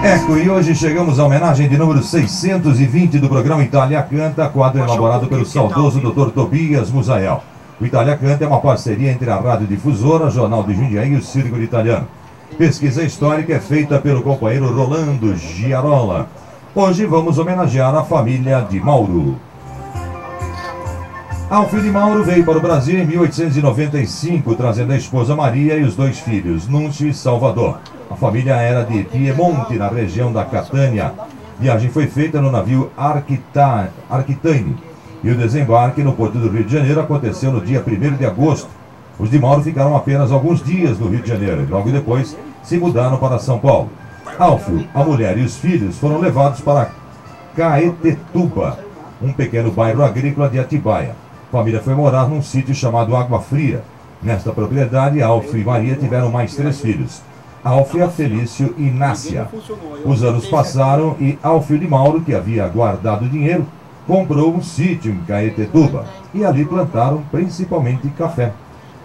Ecco, e hoje chegamos à homenagem de número 620 do programa Itália Canta, quadro elaborado pelo saudoso Dr. Tobias Musael. O Itália Canta é uma parceria entre a Rádio Difusora, Jornal de Jundiaí e o Círculo Italiano. Pesquisa histórica é feita pelo companheiro Rolando Giarola. Hoje vamos homenagear a família de Mauro. Alfio de Mauro veio para o Brasil em 1895, trazendo a esposa Maria e os dois filhos, Núncio e Salvador. A família era de Piemonte, na região da Catânia. A viagem foi feita no navio Arquitane e o desembarque no porto do Rio de Janeiro aconteceu no dia 1º de agosto. Os de Mauro ficaram apenas alguns dias no Rio de Janeiro e logo depois se mudaram para São Paulo. Alfio, a mulher e os filhos foram levados para Caetetuba, um pequeno bairro agrícola de Atibaia. A família foi morar num sítio chamado Água Fria. Nesta propriedade, Alfio e Maria tiveram mais 3 filhos. Alfia, Felício e Nácia. Os anos passaram e Alfio de Mauro, que havia guardado dinheiro, comprou um sítio em Caetetuba e ali plantaram principalmente café.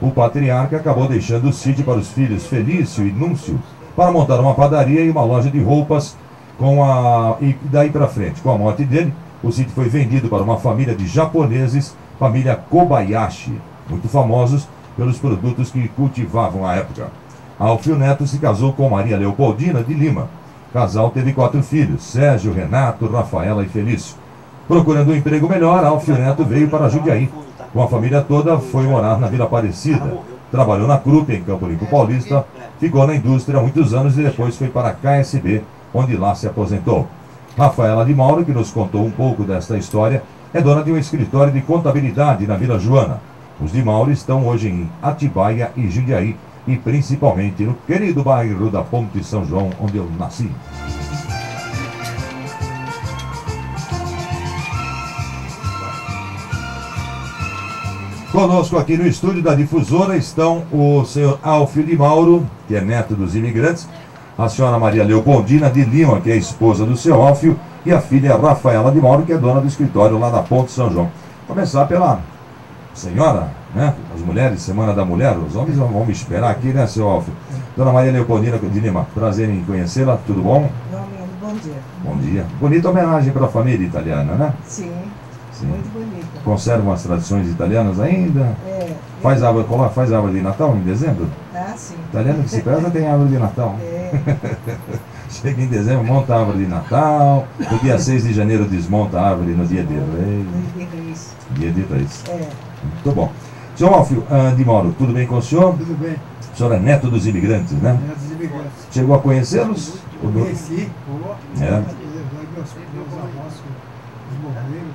O patriarca acabou deixando o sítio para os filhos Felício e Núncio para montar uma padaria e uma loja de roupas e daí para frente. Com a morte dele, o sítio foi vendido para uma família de japoneses, família Kobayashi, muito famosos pelos produtos que cultivavam à época. Alfio Neto se casou com Maria Leopoldina de Lima. O casal teve 4 filhos, Sérgio, Renato, Rafaela e Felício. Procurando um emprego melhor, Alfio Neto veio para Jundiaí. Com a família toda, foi morar na Vila Aparecida. Trabalhou na Krupp, em Campo Limpo Paulista, ficou na indústria há muitos anos e depois foi para a KSB, onde lá se aposentou. Rafaela de Mauro, que nos contou um pouco desta história, é dona de um escritório de contabilidade na Vila Joana. Os de Mauro estão hoje em Atibaia e Jundiaí, e principalmente no querido bairro da Ponte São João, onde eu nasci. Conosco aqui no estúdio da Difusora estão o senhor Alfio de Mauro, que é neto dos imigrantes, a senhora Maria Leopoldina de Lima, que é esposa do seu Alfio, e a filha Rafaela de Mauro, que é dona do escritório lá da Ponte São João. Começar pela senhora, né? As mulheres, Semana da Mulher, os homens vão me esperar aqui, né, seu Alfio? Dona Maria Leopoldina de Lima, prazer em conhecê-la, tudo bom? Bom dia. Bom dia. Bonita homenagem para a família italiana, né? Sim, sim. Muito bonita. Conservam as tradições italianas ainda? É. Faz árvore de Natal em dezembro? Ah, sim. Italiano que se preza tem árvore de Natal. É. Chega em dezembro, monta a árvore de Natal. No dia 6 de janeiro desmonta a árvore no dia de Reis. Dia de Reis. É. Muito bom. Senhor Alfio de Mauro, tudo bem com o senhor? Tudo bem. O senhor é neto dos imigrantes, né? Neto dos imigrantes. Chegou a conhecê-los? Conheci. É. Meus avós que morreram,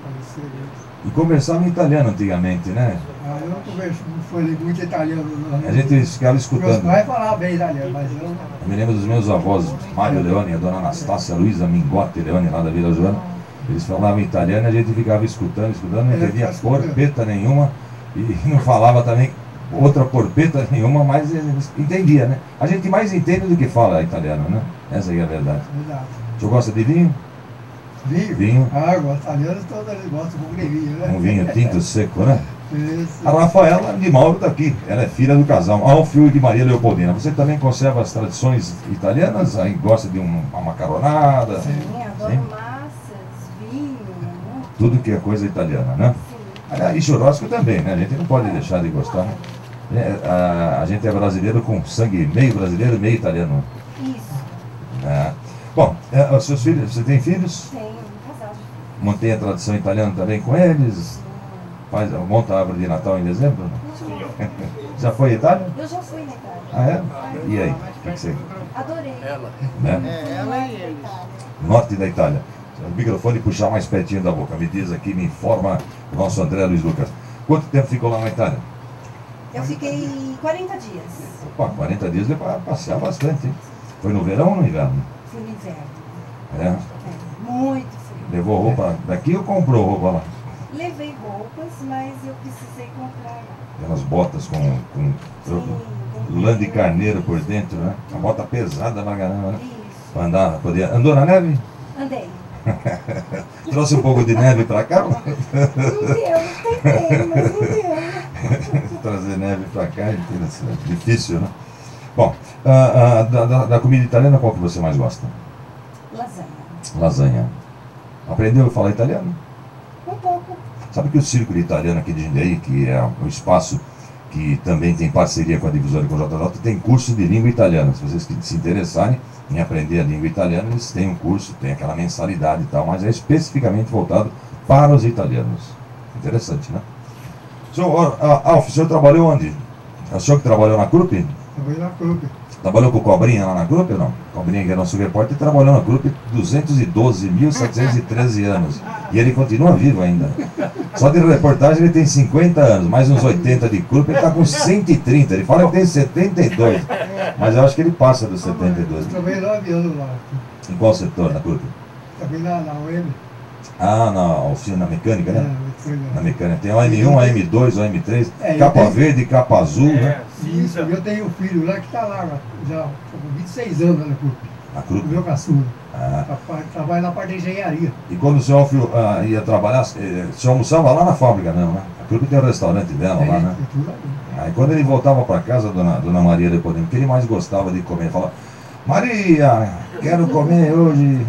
faleceram. E conversava em italiano antigamente, né? Eu não converso, não falei muito italiano, não. A gente ficava Meus escutando. pais falavam bem italiano, mas eu não. Eu me lembro dos meus avós, Mário Leone, a dona Anastácia Luiza Mingotti Leone, lá da Vila Joana. Eles falavam italiano e a gente ficava escutando, não entendia porpeta nenhuma e não falava também outra porpeta nenhuma, mas eles entendiam, né? A gente mais entende do que fala italiano, né? Essa aí é a verdade. Verdade. O senhor gosta de vinho? Vinho? Vinho. Ah, os italianos todos eles gostam de vinho, né? Um vinho tinto seco, né? Isso. A Rafaela de Mauro está aqui, ela é filha do casal Alfio e de Maria Leopoldina. Você também conserva as tradições italianas? Aí gosta de uma macaronada? Sim, adoro Sim. massas, vinho. Tudo que é coisa italiana, né? Sim. E churrasco também, né? A gente não pode deixar de gostar, né? A gente é brasileiro com sangue meio brasileiro, meio italiano. Isso. É. Bom, os seus filhos, você tem filhos? Tem um casal. Mantém a tradição italiana também com eles? Monta a árvore de Natal em dezembro? Não? Já foi à Itália? Eu já fui na Itália. Ah, é? E aí? O que você... Adorei. Né? Ela e ele. Norte da Itália. O microfone puxar mais pertinho da boca. Me diz aqui, me informa o nosso André Luiz Lucas. Quanto tempo ficou lá na Itália? Eu fiquei 40 dias. Opa, 40 dias deu para passear bastante, hein? Foi no verão ou no inverno? Fui no inverno. É. É, muito frio. Levou roupa daqui ou comprou roupa lá? Levei roupas, mas eu precisei comprar lá. Aquelas botas com Sim, lã de carneiro por dentro, né? Uma bota pesada pra caramba, né? Isso. Pra andar, andou na neve? Andei. Trouxe um pouco de neve pra cá? Não deu, tentei, mas não deu. Trazer neve pra cá é difícil, né? Bom, da comida italiana, qual que você mais gosta? Lasanha. Lasanha. Aprendeu a falar italiano? Um pouco. Sabe que o Círculo Italiano aqui de Jundiaí, que é um espaço que também tem parceria com a Divisória e com o JJ, tem curso de língua italiana. Se vocês se interessarem em aprender a língua italiana, eles têm um curso, tem aquela mensalidade e tal, mas é especificamente voltado para os italianos. Interessante, né? Alf, o senhor trabalhou onde? É o senhor que trabalhou na Krupp? Trabalhei na Krupp. Trabalhou com o Cobrinha lá na Krupp ou não? Cobrinha, que era nosso repórter, trabalhou na Krupp 212.713 anos. E ele continua vivo ainda. Só de reportagem ele tem 50 anos, mais uns 80 de Krupp, ele está com 130. Ele fala que tem 72, mas eu acho que ele passa dos 72. Eu trabalhei 9 anos lá. Em qual setor, na Krupp? Trabalhei na UEM. Ah, na oficina mecânica, né? Na É, mecânica. Tem o M1, a M2, o M3, É, eu capa tenho- verde, capa azul, né? Isso, eu tenho um filho lá que está lá, já com 26 anos lá na Krupp. Na O Krupp. meu caçula. Ah. Trabalha na parte de engenharia. E quando o senhor ia trabalhar, o senhor almoçava lá na fábrica, não, né? A Krupp tem o restaurante dela lá, né? É tudo ali. Aí quando ele voltava para casa, dona Maria depois, o que ele mais gostava de comer? Ele falava, Maria, quero comer hoje.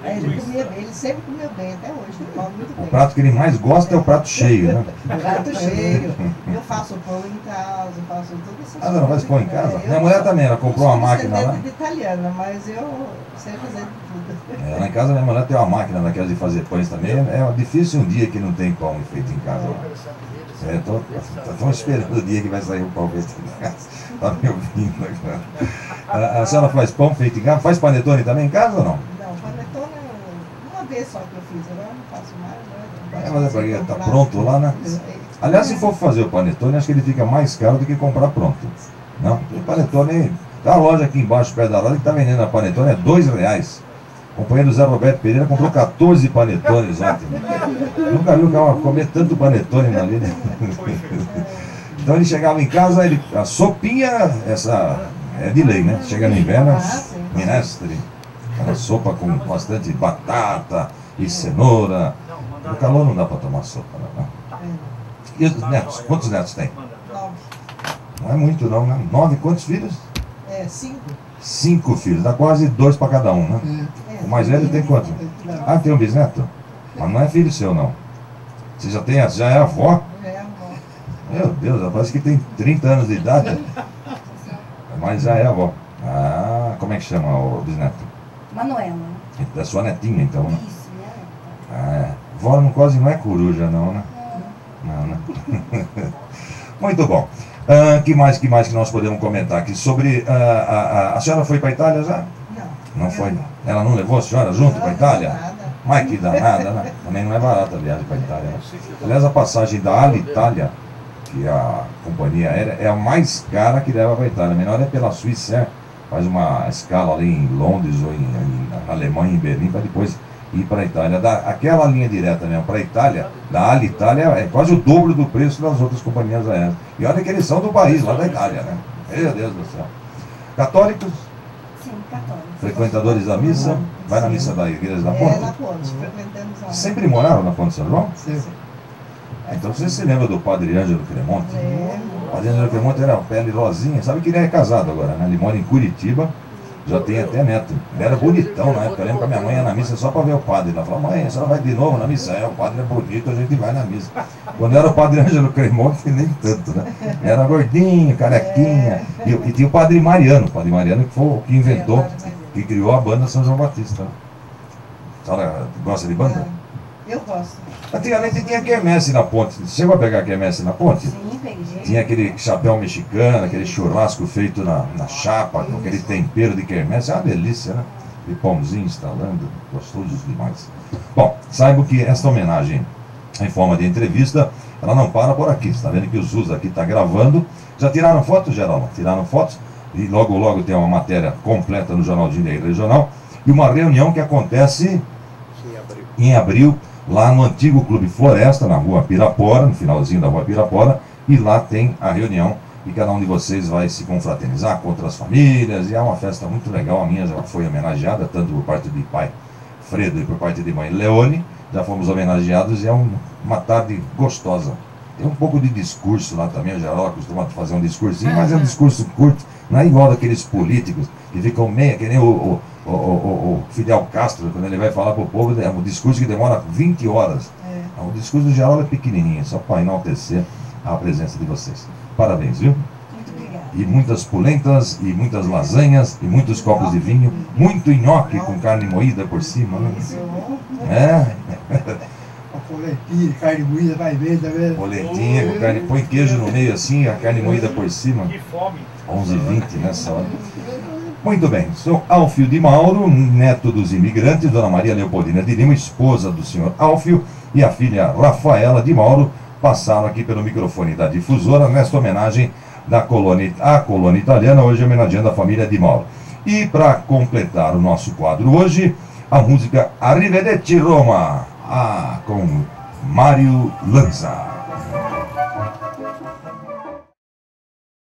Ele comia bem, ele sempre comeu bem, até hoje, ele come muito O bem. prato que ele mais gosta é o prato cheio, né? Prato cheio. Eu faço pão em casa, eu faço tudo isso. Ah, não faz pão em casa? Minha mulher também, ela comprou uma máquina lá. De italiana, mas eu sei fazer tudo. Lá em casa minha mulher tem uma máquina daquelas de fazer pães também. É difícil um dia que não tem pão feito em casa lá. Estou esperando o dia que vai sair o pão feito em casa. Tá me ouvindo agora. A senhora faz pão feito em casa? Faz panetone também em casa ou não? Não, panetone uma vez só que eu fiz, agora eu não faço mais, né? Mas é porque tá pronto lá, né? Aliás, se for fazer o panetone, acho que ele fica mais caro do que comprar pronto. Não? O panetone, tá a loja aqui embaixo, perto da loja, que está vendendo a panetone, é R$2. O companheiro Zé Roberto Pereira comprou 14 panetones ontem. Nunca viu o cara comer tanto panetone na vida. Então ele chegava em casa, a sopinha, essa é de lei, né? Chega no inverno, minestre, aquela sopa com bastante batata e cenoura. No calor não dá para tomar sopa, não, né? E os netos? Quantos netos tem? 9. Não é muito não, né? 9, quantos filhos? 5. 5 filhos, dá quase 2 para cada um, né? O mais velho tem quanto? Ah, tem um bisneto? Mas não é filho seu, não. Você já é avó? É, amor. Meu Deus, parece que tem 30 anos de idade. Mas já é avó. Ah, como é que chama o bisneto? Manuela. É sua netinha, então, né? Isso, né? Ah, vó quase não é coruja, não, né? Não, né? Muito bom. Que mais que nós podemos comentar aqui sobre... a senhora foi para a Itália já? Não. Não foi? Ela não levou a senhora junto para a Itália? Nada. Mas que danada, né? Também não é barata a viagem para a Itália, né? Aliás, a passagem da Alitalia, que é a companhia aérea, é a mais cara que leva para a Itália. A menor é pela Suíça, faz uma escala ali em Londres ou na Alemanha, em Berlim, para depois ir para a Itália. Aquela linha direta mesmo para a Itália, da Alitalia, é quase o dobro do preço das outras companhias aéreas. E olha que eles são do país, lá da Itália, né? Meu Deus do céu. Católicos? Sim, católico. Frequentadores da missa? Vai na missa da Igreja da Ponte? Na Ponte, frequentamos lá. Sempre moraram na Ponte São João? Sempre. Então você se lembra do Padre Ângelo Cremonte? Lembro. O Padre Ângelo Cremonte era pele rosinha, sabe que ele é casado agora, né? Ele mora em Curitiba, já tem até neto. Ele era bonitão na época, eu lembro que a minha mãe ia na missa só para ver o padre. Ela falou, mãe, a senhora vai de novo na missa? O padre é bonito, a gente vai na missa. Quando era o Padre Ângelo Cremonte, nem tanto, né? Era gordinho, carequinha. E tinha o Padre Mariano que foi o que inventou, que criou a banda São João Batista. A senhora gosta de banda? Eu gosto. Antigamente tinha quermesse na ponte. Você chegou a pegar quermesse na ponte? Sim, peguei. Tinha aquele chapéu mexicano, aquele churrasco feito na chapa, com aquele tempero de quermesse. É uma delícia, né? E pãozinho instalando, gostoso demais. Bom, saiba que esta homenagem em forma de entrevista, ela não para por aqui. Você está vendo que o SUS aqui está gravando. Já tiraram fotos, Geraldo? Tiraram fotos. E logo tem uma matéria completa no Jornal de Jundiaí Regional. E uma reunião que acontece em abril, lá no antigo Clube Floresta, na Rua Pirapora, no finalzinho da Rua Pirapora, e lá tem a reunião e cada um de vocês vai se confraternizar com outras famílias, e é uma festa muito legal. A minha já foi homenageada, tanto por parte de pai Fredo e por parte de mãe Leone, já fomos homenageados e é uma tarde gostosa. Tem um pouco de discurso lá também, o Geraldo costuma fazer um discursinho, mas é um discurso curto, Não é igual daqueles políticos que ficam meio, que nem o Fidel Castro, quando ele vai falar para o povo, é um discurso que demora 20 horas. O discurso geral é pequenininho, só para enaltecer a presença de vocês. Parabéns, viu? Muito obrigada. E muitas polentas, e muitas lasanhas, e muitos copos de vinho, muito nhoque com carne moída por cima, né? A polentinha, carne moída, vai ver, tá vendo? Polentinha com carne, põe queijo no meio assim, a carne moída por cima. Que fome. 11h20 nessa hora. Muito bem, sou Alfio de Mauro, neto dos imigrantes, Dona Maria Leopoldina de Lima, esposa do senhor Alfio, e a filha Rafaela de Mauro passaram aqui pelo microfone da difusora nesta homenagem à colônia italiana, hoje homenageando a família de Mauro. E para completar o nosso quadro hoje, a música Arrivederci Roma, com Mário Lanza.